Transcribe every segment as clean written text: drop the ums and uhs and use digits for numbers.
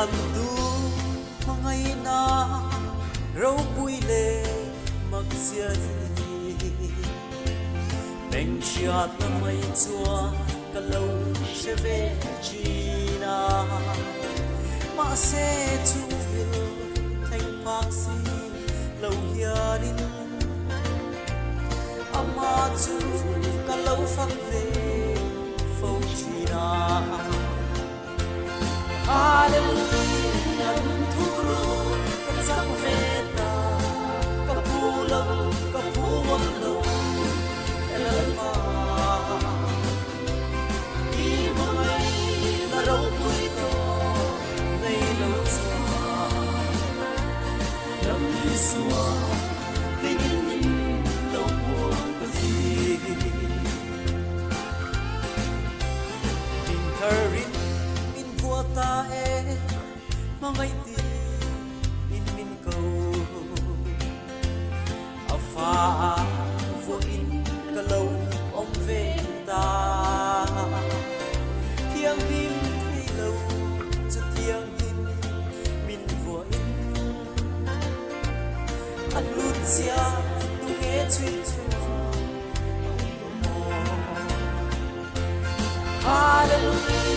lần tu mà ngày na râu bụi lệ mặc xiên bèn chia tâm mây chua cả lâu sẽ về china mà sẽ chu yêu thành bác sĩ lâu hiền in ama chu cả lâu phăng về phâu china Hallelujah, thuru kan sang veta kapulo kapulo elama imay laro puito nay loswa lam iswa tingin lo kasi tinkarin ta e mangai ti in min ko afa vo in kalau om ve ta thiang him thi lâu cho thiang him min vo in an lut sia tu nghe chui chu Hallelujah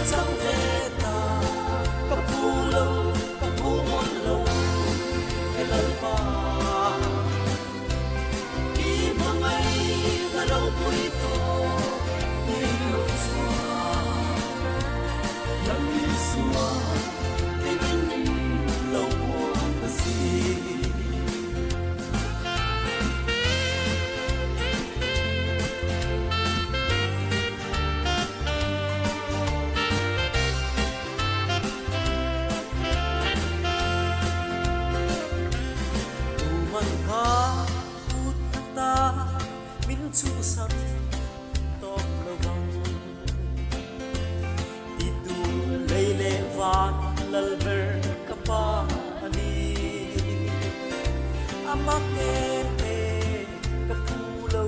sang veta kapulo kapumolo elalpa imamay nalaw po ito niloswa naliswa tingin law po kasi chu sắc tóc lawang itu leile van lalver kapani amake kapulo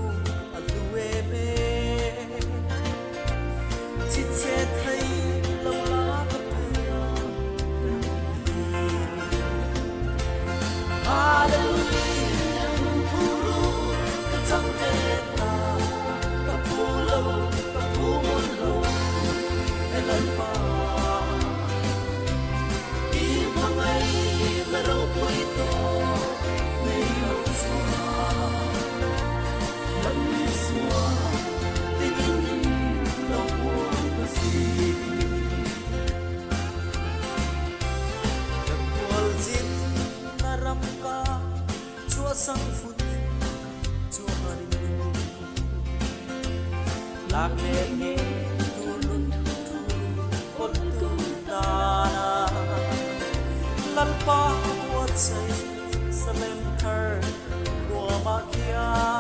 aluwe me chitse thai lawla kapuya Hallelujah puru katamte kapulo elalpa imamay laro po ito niloswa lamiswa tingin law po kasi nagwal jit naram ka chua sang phut chua harin lạc lệ nghe tulun ot tu na lalpa wat say sa lem thar wa ma kia